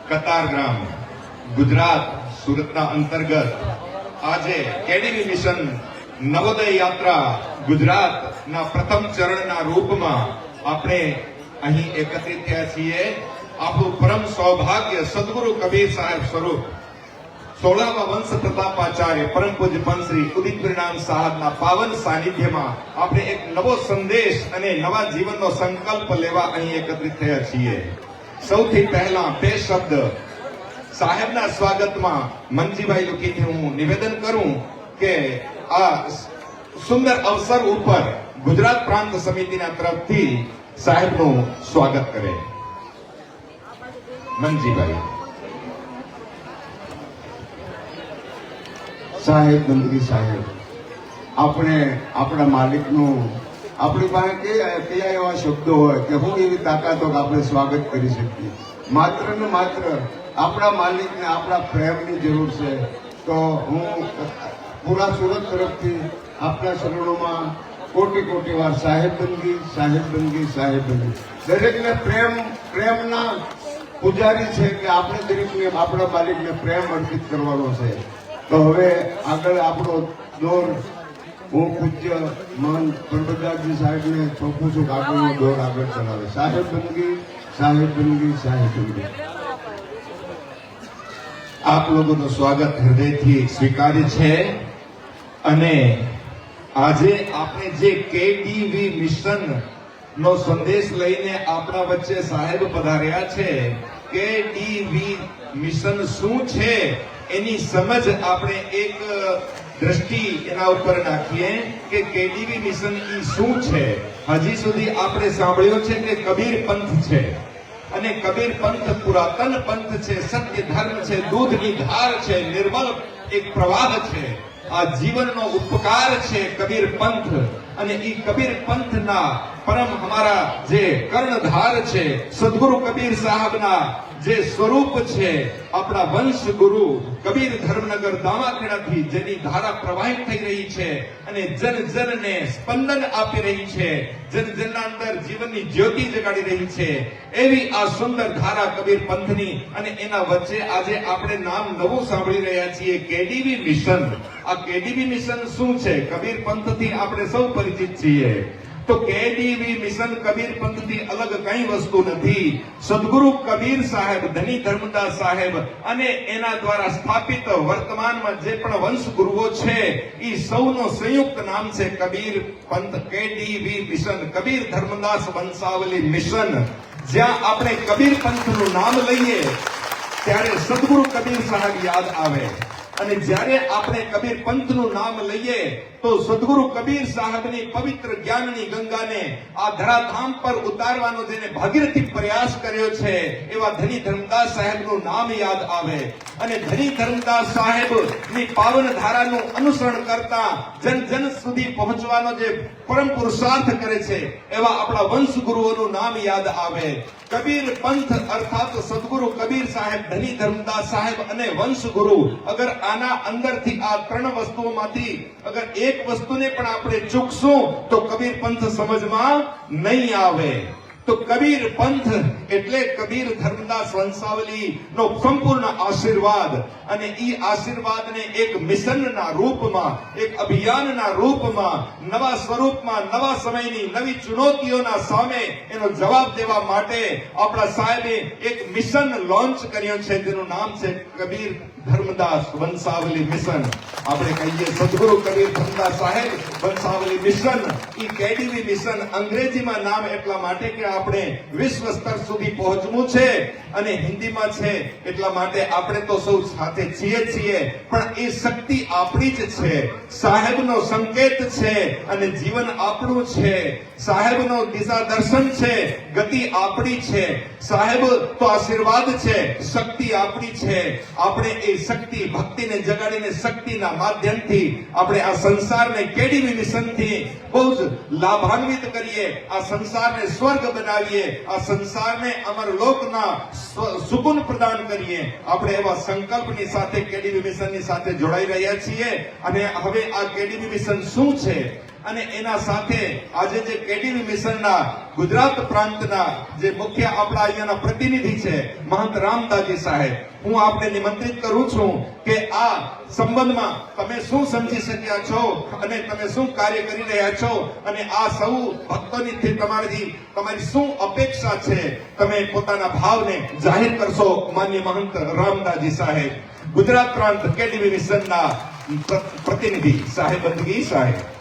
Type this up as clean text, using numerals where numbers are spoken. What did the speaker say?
કતારગામ ગુજરાત સુરતના અંતર્ગત આજે કેડીવી મિશન નવોદય યાત્રા ગુજરાતના પ્રથમ ચરણના રૂપમાં આપણે અહીં એકત્રિત થયા છીએ. આપણું પરમ સૌભાગ્ય સદગુરુ કબીર સાહેબ સ્વરૂપ 16મા વંશ પ્રતાપાચાર્ય પરમ પૂજ્ય પંત શ્રી ઉદિત પરિણામ સાહેબના પાવન સાનિધ્યમાં આપણે એક નવો સંદેશ અને નવા જીવનનો સંકલ્પ લેવા અહીં એકત્રિત થયા છીએ. સૌથી પહેલા બે શબ્દ સાહેબના સ્વાગતમાં મનજીભાઈ લુકીથી હું નિવેદન કરું કે આ સુંદર અવસર ઉપર ગુજરાત પ્રાંત સમિતિના તરફથી સાહેબનું સ્વાગત કરે. મનજીભાઈ. સાહેબ મંત્રી સાહેબ, આપણે આપણા માલિકનું આપણી પાસે કયા એવા શબ્દો હોય કે હું એવી તાકાત હોય કે આપણે સ્વાગત કરી શકીએ. માત્ર ને માત્ર આપણા માલિકને આપણા પ્રેમની જરૂર છે. તો હું પૂરા સુરત તરફથી આપણા શરણોમાં કોટી કોટી વાર સાહેબ બંદગી, સાહેબ બંદગી, સાહેબ બંદગી. દરેકને પ્રેમના પૂજારી છે કે આપણે દરેકને આપણા માલિકને પ્રેમ અર્પિત કરવાનો છે. તો હવે આગળ આપણો દોર હું પૂજ્ય મહંત પરબતદાસજી સાહેબને સોંપું છું કે આગળનો દોર આગળ ચલાવે. સાહેબ બંદગી, સાહેબ બંદગી, સાહેબ બંદગી. આપ લોકોનું સ્વાગત હૃદયથી સ્વીકાર્ય છે. અને આજે આપણે જે કેડીવી મિશન નો સંદેશ લઈને આપણા વચ્ચે સાહેબ પધાર્યા છે, કેડીવી મિશન શું છે એની સમજ આપણે એક દ્રષ્ટિ એના ઉપર નાખીએ કે કેડીવી મિશન ઈ શું છે. હજી સુધી આપણે સાંભળ્યું છે કે કબીર પંથ છે અને કબીર પંથ પુરાતન પંથ છે, સત્ય ધર્મ છે, દૂધની ધાર છે, નિર્મલ એક પ્રવાહ છે, આ જીવનનો ઉપકાર છે કબીર પંથ. અને ઈ કબીર પંથના પરમ હમારા જે કર્ણધાર છે સદગુરુ કબીર સાહેબના જે સ્વરૂપ છે, આપણા વંશ ગુરુ કબીર ધર્મનગર દામાખેડાથી જેની ધારા પ્રવાહિત થઈ રહી છે અને જન જનને સ્પંદન આપી રહી છે, જન જનના અંદર જીવનની જ્યોતિ જગાડી રહી છે, એવી આ સુંદર ધારા કબીર પંથની. અને એના વચ્ચે આજે આપણે નામ નવું સાંભળી રહ્યા છીએ, કેડીવી મિશન. આ કેડીવી મિશન શું છે? કબીર પંથથી આપણે સૌ પરિચિત છીએ. તો કેડીવી મિશન કબીર પંથથી અલગ કઈ વસ્તુ નથી. સદગુરુ કબીર સાહેબ, ધની ધર્મદાસ સાહેબ અને એના દ્વારા સ્થાપિત વર્તમાનમાં જે પણ વંશ ગુરુઓ છે એ સૌનો સંયુક્ત નામ છે કબીર પંથ, કેડીવી મિશન, કબીર ધર્મદાસ વંશાવલી મિશન. જ્યાં આપણે કબીર પંથનું નામ લઈએ ત્યારે સદગુરુ કબીર સાહેબ યાદ આવે. અને જ્યારે આપણે કબીર પંથનું નામ લઈએ તો સદગુરુ કબીર સાહેબની પવિત્ર જ્ઞાનની ગંગાને આ ધરાધામ પર ઉતારવાનો જેને ભાગીરથી પ્રયાસ કર્યો છે એવા ધની ધર્મદાસ સાહેબનું નામ યાદ આવે. અને ધની ધર્મદાસ સાહેબની પાવન ધારાનું અનુસરણ કરતા જન જન સુધી પહોંચવાનો જે પરમ પુરુષાર્થ કરે છે એવા આપણા વંશ ગુરુઓનું નામ યાદ આવે. કબીર પંથ અર્થાત સદગુરુ કબીર સાહેબ, ધની ધર્મદાસ સાહેબ અને વંશ ગુરુ. અગર આના અંદરથી આ ત્રણ વસ્તુઓમાંથી અગર એક વસ્તુને પણ આપણે ચૂકશું તો કબીર પંથ સમજમાં નહીં આવે. તો કબીર પંથ એટલે કબીર ધર્મદાસ વંશાવલી નો સંપૂર્ણ આશીર્વાદ. અને ઈ આશીર્વાદને એક મિશનના રૂપમાં, એક અભિયાનના રૂપમાં, નવા સ્વરૂપમાં, નવા સમયની નવી ચુનૌતીઓના સામે એનો જવાબ દેવા માટે આપણા સાહેબે એક મિશન લોન્ચ કર્યું છે જેનું નામ છે કબીર ધર્મદાસ વંશાવલી મિશન. આપણે કહીએ સદગુરુ કબીર ધર્મદાસ સાહેબ વંશાવલી મિશન. ઈ કેડીવી મિશન અંગ્રેજીમાં નામ એટલા માટે કે આપણે વિશ્વ સ્તર સુધી પહોંચવું છે અને હિન્દીમાં છે એટલા માટે આપણે તો સૌ સાથે છીએ પણ એ શક્તિ આપણી જ છે, સાહેબનો સંકેત છે અને જીવન આપણું છે. સાહેબનો દિશા દર્શન છે, ગતિ આપણી છે. સાહેબ તો આશીર્વાદ છે, શક્તિ આપણી છે. આપણે એ શક્તિ ભક્તિને જગાડીને શક્તિના માધ્યમથી આપણે આ સંસારને કેડીવી મિશનથી બહુ જ લાભાન્વિત કરીએ, આ સંસારને સ્વર્ગ બનાવીએ, આ સંસારને અમરલોકના સુકૂન પ્રદાન કરીએ. આપણે એવા સંકલ્પની સાથે કેડીવી મિશનની સાથે જોડાઈ રહ્યા છીએ. અને હવે આ કેડીવી મિશન શું છે અને એના સાથે આજે જે કેડીવી મિશનના ગુજરાત પ્રાંતના જે મુખ્ય આપણા અહીંયાના પ્રતિનિધિ છે મહંત રામદાસજી સાહેબ, હું આપને નિમંત્રિત કરું છું કે આ સંબંધમાં તમે શું સમજી શક્યા છો અને તમે શું કાર્ય કરી રહ્યા છો અને આ સૌ ભક્તોની તમારી શું અપેક્ષા છે, તમે પોતાના ભાવને જાહેર કરશો. માન્ય મહંત રામદાસજી સાહેબ, ગુજરાત પ્રાંત કેડીવી મિશનના પ્રતિનિધિ સાહેબ બંદગી સાહેબ.